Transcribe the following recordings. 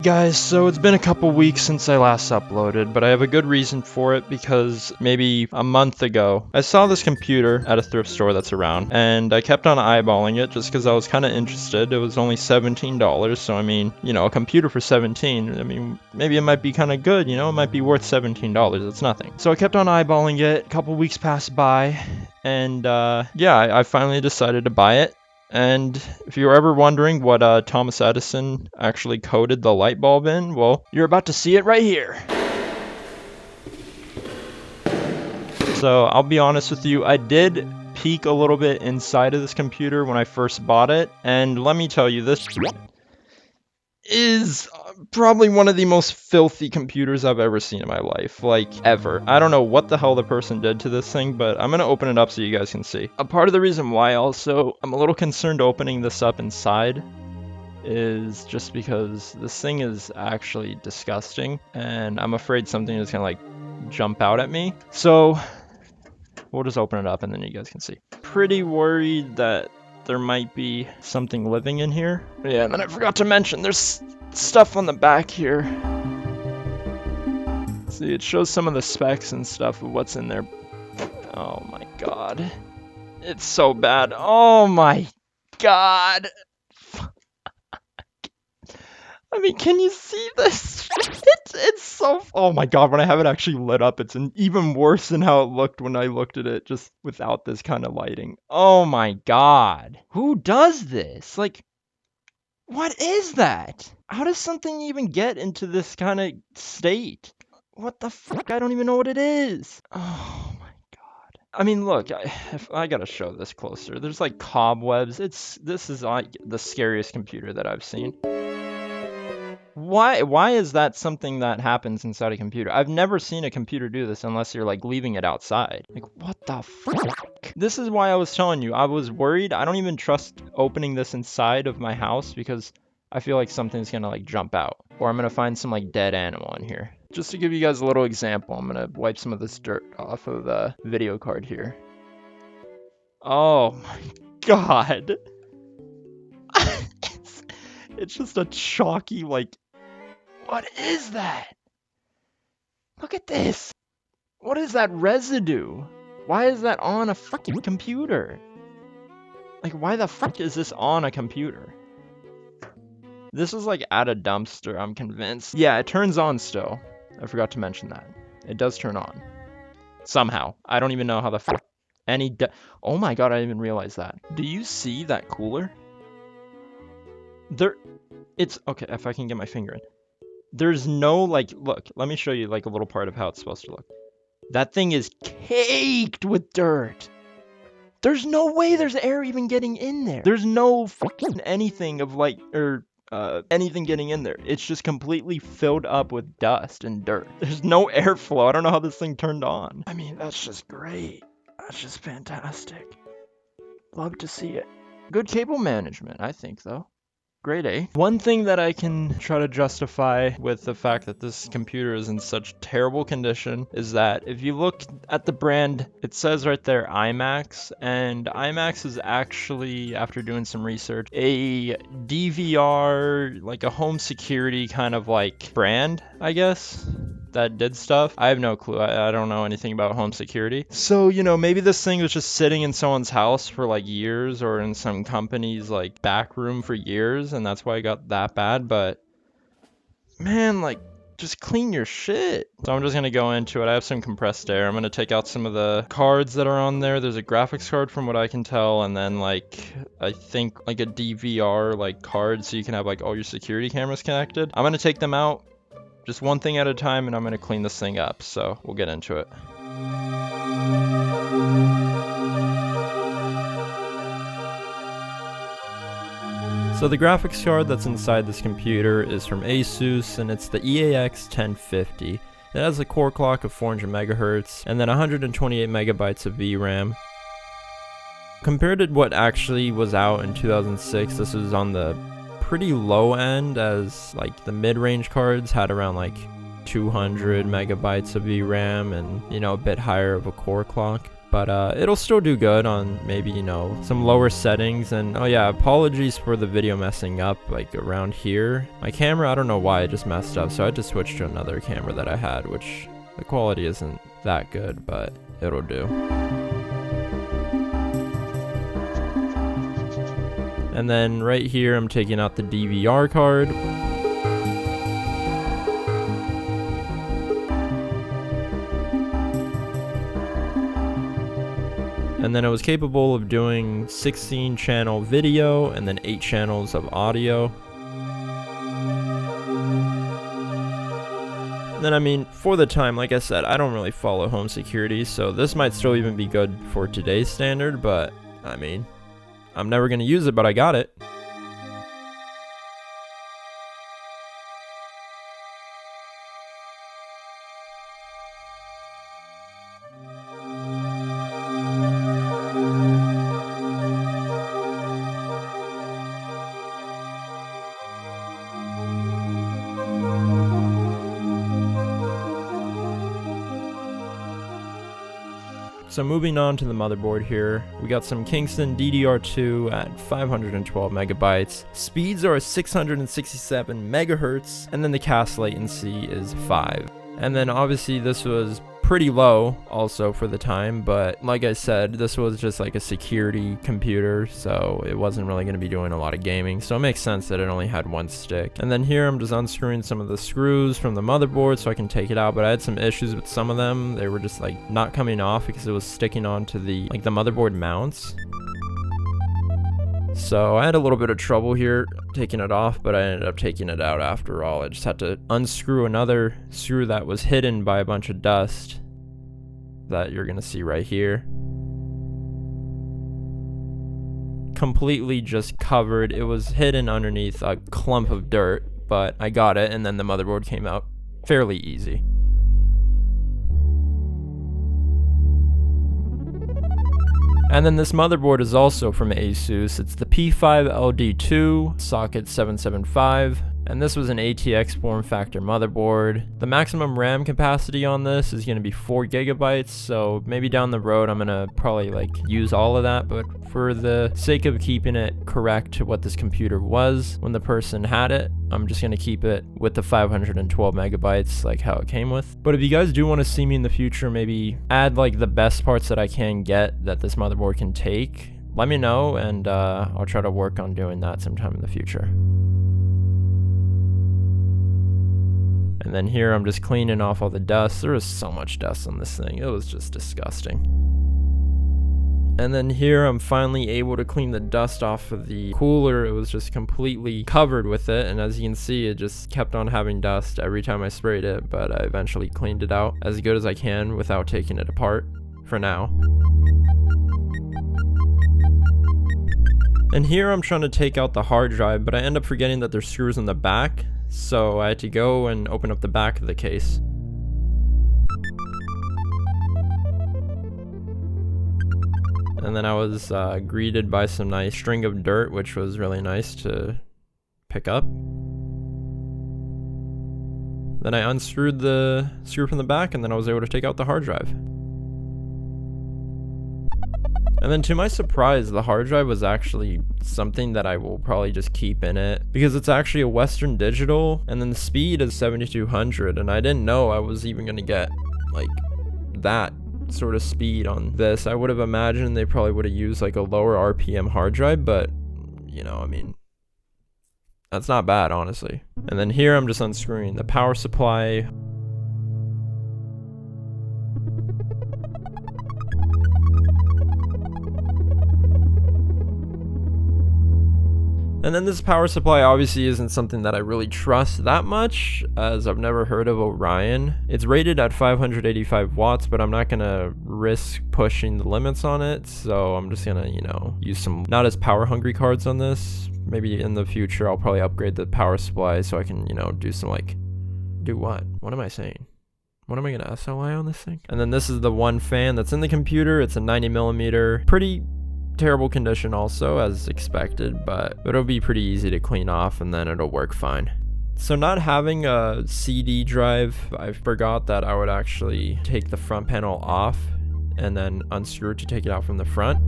Guys, so it's been a couple weeks since I last uploaded, but I have a good reason for it because maybe a month ago, I saw this computer at a thrift store that's around, and I kept on eyeballing it just because I was kind of interested. It was only $17, so I mean, you know, a computer for 17, I mean, maybe it might be kind of good, you know, it might be worth $17, it's nothing. So I kept on eyeballing it, a couple weeks passed by, and yeah, I finally decided to buy it. And if you're ever wondering what Thomas Edison actually coded the light bulb in, well, you're about to see it right here. So I'll be honest with you, I did peek a little bit inside of this computer when I first bought it, and let me tell you, this is probably one of the most filthy computers I've ever seen in my life, like ever. I don't know what the hell the person did to this thing, but I'm gonna open it up so you guys can see. A part of the reason why also I'm a little concerned opening this up inside is just because this thing is actually disgusting and I'm afraid something is gonna like jump out at me. So we'll just open it up and then you guys can see. Pretty worried that there might be something living in here. Yeah, and then I forgot to mention there's stuff on the back here. See, it shows some of the specs and stuff of what's in there. Oh my god. It's so bad. Oh my god. I mean, can you see this? It's so... Oh my god, when I have it actually lit up, it's even worse than how it looked when I looked at it just without this kind of lighting. Oh my god. Who does this? Like, what is that? How does something even get into this kind of state? What the fuck? I don't even know what it is. Oh my god. I mean, look, I gotta show this closer. There's like cobwebs. This is like the scariest computer that I've seen. Why is that something that happens inside a computer? I've never seen a computer do this unless you're like leaving it outside. Like, what the fuck? This is why I was telling you, I was worried. I don't even trust opening this inside of my house because I feel like something's gonna like jump out. Or I'm gonna find some like dead animal in here. Just to give you guys a little example, I'm gonna wipe some of this dirt off of the video card here. Oh my god. It's just a chalky like... What is that? Look at this. What is that residue? Why is that on a fucking computer? Like, why the fuck is this on a computer? This is like at a dumpster, I'm convinced. Yeah, it turns on still. I forgot to mention that. It does turn on. Somehow. I don't even know how the fuck oh my god, I didn't even realize that. Do you see that cooler? It's... Okay, if I can get my finger in. There's no, like, look, let me show you, like, a little part of how it's supposed to look. That thing is caked with dirt. There's no way there's air even getting in there. There's no fucking anything of, like, anything getting in there. It's just completely filled up with dust and dirt. There's no airflow. I don't know how this thing turned on. I mean, that's just great. That's just fantastic. Love to see it. Good cable management, I think, though. Grade A. One thing that I can try to justify with the fact that this computer is in such terrible condition is that if you look at the brand, it says right there IMAX, and IMAX is actually, after doing some research, a DVR, like a home security kind of like brand, I guess, that did stuff. I have no clue. I don't know anything about home security. So, you know, maybe this thing was just sitting in someone's house for like years or in some company's like back room for years, and that's why it got that bad. But man, like, just clean your shit. So I'm just gonna go into it. I have some compressed air. I'm gonna take out some of the cards that are on there. There's a graphics card from what I can tell, and then like I think like a DVR like card so you can have like all your security cameras connected. I'm gonna take them out just one thing at a time, and I'm gonna clean this thing up. So we'll get into it. So the graphics card that's inside this computer is from Asus, and it's the EAX 1050. It has a core clock of 400 MHz, and then 128 megabytes of VRAM. Compared to what actually was out in 2006, this was on the pretty low end, as like the mid-range cards had around like 200 megabytes of VRAM and, you know, a bit higher of a core clock. But it'll still do good on maybe, you know, some lower settings. And oh yeah, apologies for the video messing up like around here. My camera, I don't know why it just messed up, so I had to switch to another camera that I had, which the quality isn't that good, but it'll do. And then right here, I'm taking out the DVR card. And then it was capable of doing 16 channel video and then 8 channels of audio. And then I mean, for the time, like I said, I don't really follow home security, so this might still even be good for today's standard, but I mean, I'm never gonna use it, but I got it. So moving on to the motherboard here, we got some Kingston DDR2 at 512 megabytes. Speeds are 667 megahertz, and then the cast latency is 5. And then obviously this was pretty low also for the time, but like I said, this was just like a security computer, so it wasn't really going to be doing a lot of gaming, so it makes sense that it only had one stick. And then here I'm just unscrewing some of the screws from the motherboard so I can take it out, but I had some issues with some of them. They were just like not coming off because it was sticking onto the motherboard mounts. So I had a little bit of trouble here taking it off, but I ended up taking it out after all. I just had to unscrew another screw that was hidden by a bunch of dust that you're gonna see right here. Completely just covered. It was hidden underneath a clump of dirt, but I got it, and then the motherboard came out fairly easy. And then this motherboard is also from Asus. It's the P5LD2 socket 775, and this was an ATX form factor motherboard. The maximum RAM capacity on this is going to be 4 gigabytes, so maybe down the road I'm going to probably like use all of that, but for the sake of keeping it correct to what this computer was when the person had it, I'm just going to keep it with the 512 megabytes like how it came with. But if you guys do want to see me in the future, maybe add like the best parts that I can get that this motherboard can take, let me know, and I'll try to work on doing that sometime in the future. And then here I'm just cleaning off all the dust. There was so much dust on this thing. It was just disgusting. And then here I'm finally able to clean the dust off of the cooler. It was just completely covered with it, and as you can see, it just kept on having dust every time I sprayed it, but I eventually cleaned it out as good as I can without taking it apart for now. And here I'm trying to take out the hard drive, but I end up forgetting that there's screws in the back, so I had to go and open up the back of the case. And then I was greeted by some nice string of dirt, which was really nice to pick up. Then I unscrewed the screw from the back, and then I was able to take out the hard drive. And then to my surprise, the hard drive was actually something that I will probably just keep in it, because it's actually a Western Digital, and then the speed is 7200, and I didn't know I was even going to get like that sort of speed on this. I would have imagined they probably would have used like a lower RPM hard drive, but you know, I mean, that's not bad, honestly. And then here I'm just unscrewing the power supply. And then this power supply obviously isn't something that I really trust that much, as I've never heard of Orion. It's rated at 585 watts, but I'm not gonna risk pushing the limits on it, so I'm just gonna, you know, use some not as power hungry cards on this. Maybe in the future I'll probably upgrade the power supply so I can, you know, do some like, do what? What am I saying? What am I gonna SLI on this thing? And then this is the one fan that's in the computer. It's a 90mm, pretty terrible condition also, as expected, but it'll be pretty easy to clean off and then it'll work fine. So not having a CD drive, I forgot that I would actually take the front panel off and then unscrew it to take it out from the front.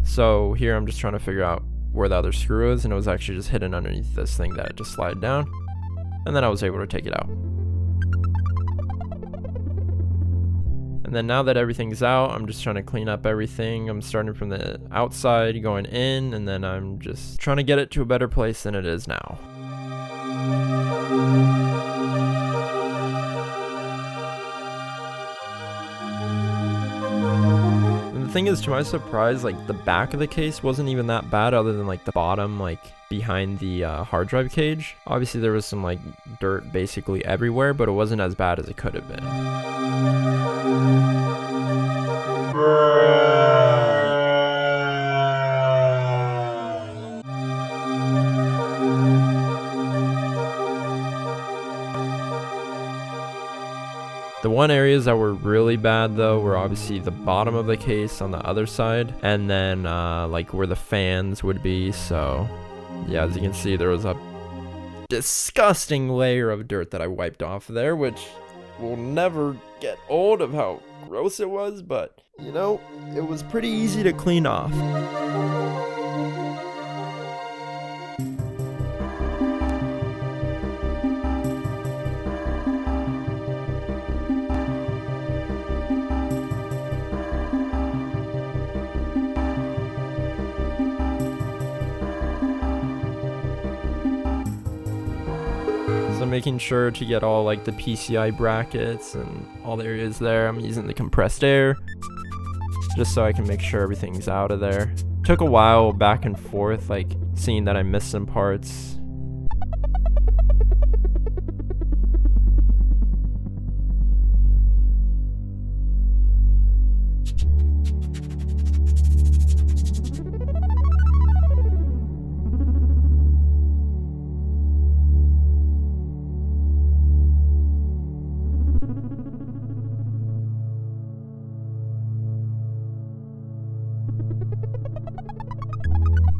So here I'm just trying to figure out where the other screw is, and it was actually just hidden underneath this thing that just slid down, and then I was able to take it out. And then now that everything's out, I'm just trying to clean up everything. I'm starting from the outside, going in, and then I'm just trying to get it to a better place than it is now. And the thing is, to my surprise, like the back of the case wasn't even that bad, other than like the bottom, like behind the hard drive cage. Obviously there was some like dirt basically everywhere, but it wasn't as bad as it could have been. The one areas that were really bad though were obviously the bottom of the case on the other side, and then like where the fans would be. So yeah, as you can see, there was a disgusting layer of dirt that I wiped off there, which will never get old of how gross it was, but you know, it was pretty easy to clean off. So making sure to get all like the PCI brackets and all the areas there. I'm using the compressed air just so I can make sure everything's out of there. Took a while back and forth, like seeing that I missed some parts.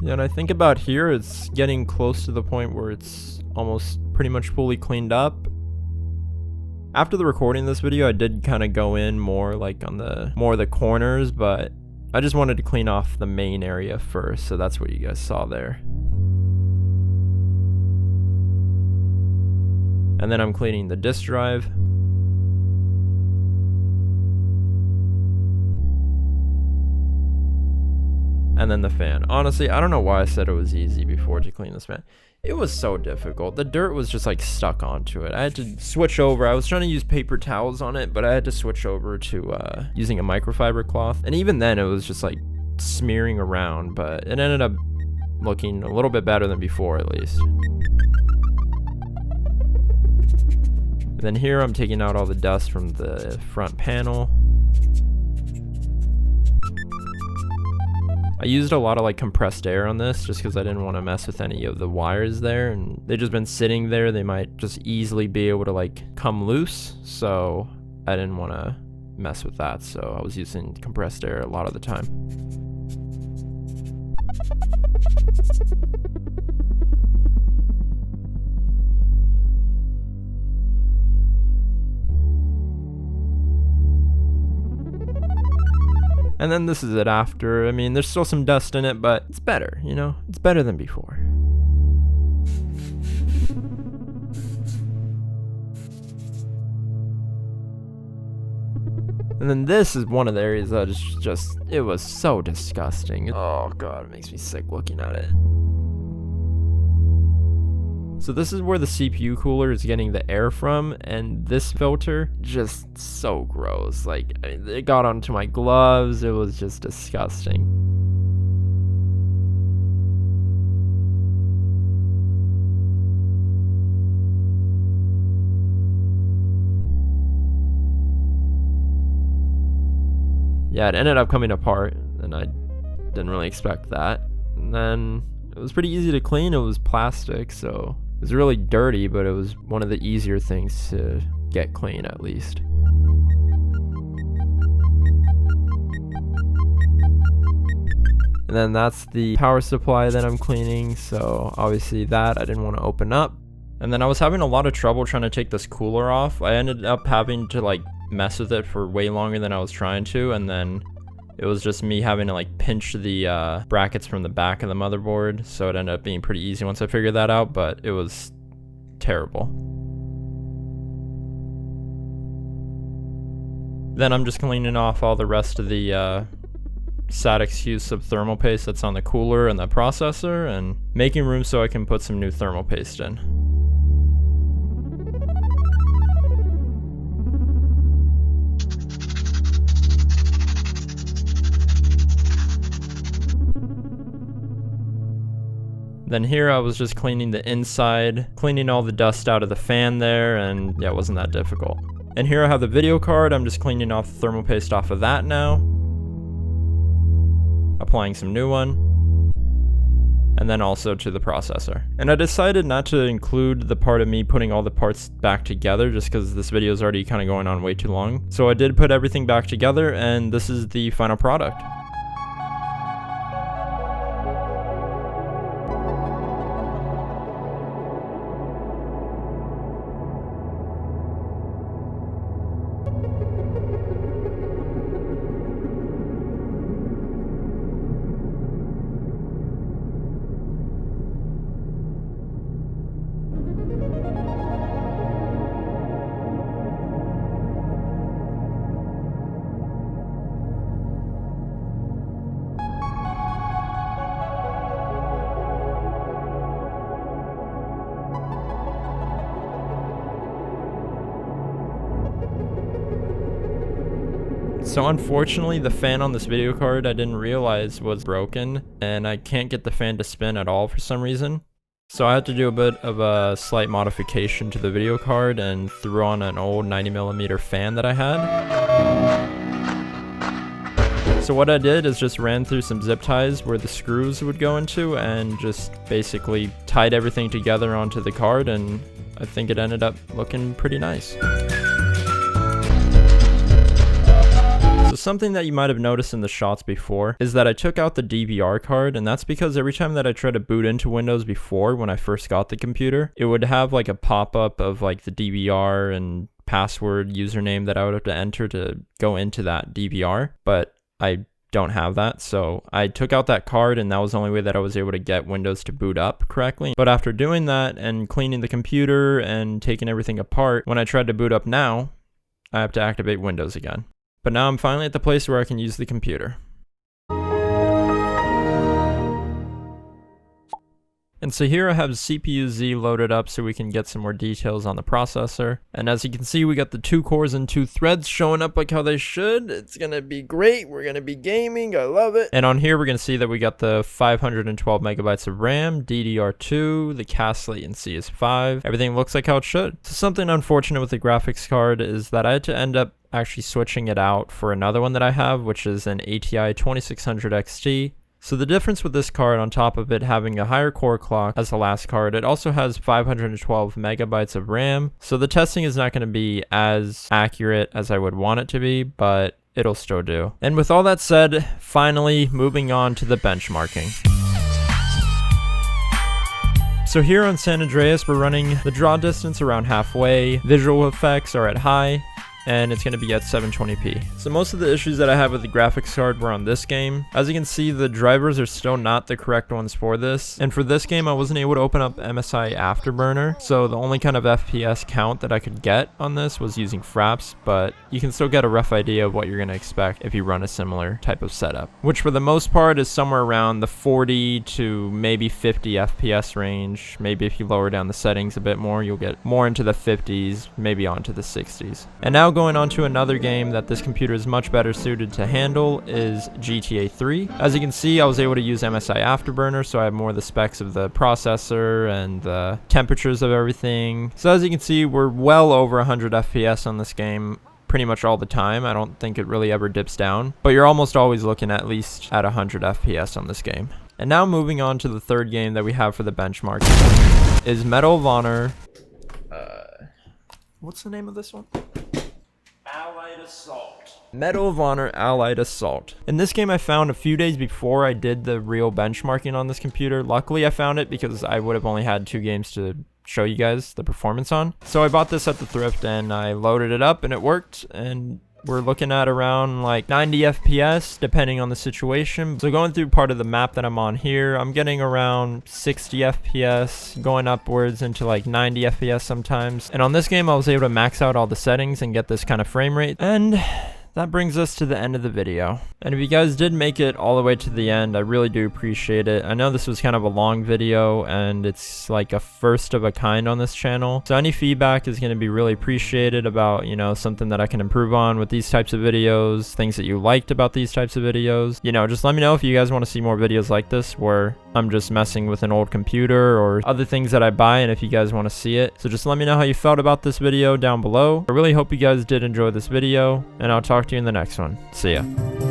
Yeah, and I think about here, it's getting close to the point where it's almost pretty much fully cleaned up. After the recording of this video, I did kind of go in more like on the corners, but I just wanted to clean off the main area first, so that's what you guys saw there. And then I'm cleaning the disk drive. And then the fan. Honestly, I don't know why I said it was easy before to clean this fan. It was so difficult. The dirt was just like stuck onto it. I had to switch over. I was trying to use paper towels on it, but I had to switch over to using a microfiber cloth. And even then it was just like smearing around, but it ended up looking a little bit better than before at least. And then here I'm taking out all the dust from the front panel. I used a lot of like compressed air on this just because I didn't want to mess with any of the wires there, and they've just been sitting there. They might just easily be able to like come loose, so I didn't want to mess with that, so I was using compressed air a lot of the time. And then this is it after. I mean, there's still some dust in it, but it's better, you know? It's better than before. And then this is one of the areas that is just, it was so disgusting. Oh god, it makes me sick looking at it. So this is where the CPU cooler is getting the air from, and this filter, just so gross. Like, it got onto my gloves, it was just disgusting. Yeah, it ended up coming apart, and I didn't really expect that. And then it was pretty easy to clean. It was plastic, so it was really dirty, but it was one of the easier things to get clean at least. And then that's the power supply that I'm cleaning, so obviously that I didn't want to open up. And then I was having a lot of trouble trying to take this cooler off. I ended up having to like mess with it for way longer than I was trying to, and then it was just me having to like pinch the brackets from the back of the motherboard, so it ended up being pretty easy once I figured that out, but it was terrible. Then I'm just cleaning off all the rest of the SATXQ subthermal paste that's on the cooler and the processor, and making room so I can put some new thermal paste in. Then here I was just cleaning the inside, cleaning all the dust out of the fan there, and yeah, it wasn't that difficult. And here I have the video card. I'm just cleaning off the thermal paste off of that now, applying some new one, and then also to the processor. And I decided not to include the part of me putting all the parts back together just because this video is already kind of going on way too long. So I did put everything back together, and this is the final product. So unfortunately, the fan on this video card I didn't realize was broken, and I can't get the fan to spin at all for some reason. So I had to do a bit of a slight modification to the video card and threw on an old 90mm fan that I had. So what I did is just ran through some zip ties where the screws would go into and just basically tied everything together onto the card, and I think it ended up looking pretty nice. So something that you might have noticed in the shots before is that I took out the DVR card, and that's because every time that I tried to boot into Windows before, when I first got the computer, it would have like a pop-up of like the DVR and password username that I would have to enter to go into that DVR, but I don't have that, so I took out that card, and that was the only way that I was able to get Windows to boot up correctly. But after doing that and cleaning the computer and taking everything apart, when I tried to boot up now, I have to activate Windows again. But now I'm finally at the place where I can use the computer. And so here I have CPU-Z loaded up so we can get some more details on the processor. And as you can see, we got the 2 cores and 2 threads showing up like how they should. It's gonna be great. We're gonna be gaming. I love it. And on here, we're gonna see that we got the 512 megabytes of RAM, DDR2, the cast latency is 5. Everything looks like how it should. So something unfortunate with the graphics card is that I had to end up actually switching it out for another one that I have, which is an ATI 2600 XT. So the difference with this card, on top of it having a higher core clock as the last card, it also has 512 megabytes of RAM. So the testing is not going to be as accurate as I would want it to be, but it'll still do. And with all that said, finally moving on to the benchmarking. So here on San Andreas, we're running the draw distance around halfway, visual effects are at high, and it's going to be at 720p. So most of the issues that I have with the graphics card were on this game. As you can see, the drivers are still not the correct ones for this. And for this game, I wasn't able to open up MSI Afterburner. So the only kind of FPS count that I could get on this was using Fraps, but you can still get a rough idea of what you're going to expect if you run a similar type of setup, which for the most part is somewhere around the 40 to maybe 50 FPS range. Maybe if you lower down the settings a bit more, you'll get more into the 50s, maybe onto the 60s. And now going on to another game that this computer is much better suited to handle is GTA 3. As you can see, I was able to use MSI Afterburner, so I have more of the specs of the processor and the temperatures of everything. So as you can see, we're well over 100 FPS on this game pretty much all the time. I don't think it really ever dips down, but you're almost always looking at least at 100 FPS on this game. And now moving on to the third game that we have for the benchmark is Medal of Honor. What's the name of this one? Allied Assault. Medal of Honor Allied Assault. In this game I found a few days before I did the real benchmarking on this computer. Luckily I found it because I would have only had 2 games to show you guys the performance on. So I bought this at the thrift and I loaded it up and it worked, and we're looking at around like 90 FPS depending on the situation. So going through part of the map that I'm on here, I'm getting around 60 FPS, going upwards into like 90 FPS sometimes. And on this game, I was able to max out all the settings and get this kind of frame rate. And that brings us to the end of the video. And if you guys did make it all the way to the end, I really do appreciate it. I know this was kind of a long video and it's like a first of a kind on this channel. So any feedback is going to be really appreciated about, you know, something that I can improve on with these types of videos, things that you liked about these types of videos. You know, just let me know if you guys want to see more videos like this where I'm just messing with an old computer or other things that I buy, and if you guys want to see it. So just let me know how you felt about this video down below. I really hope you guys did enjoy this video, and I'll talk to you in the next one. See ya.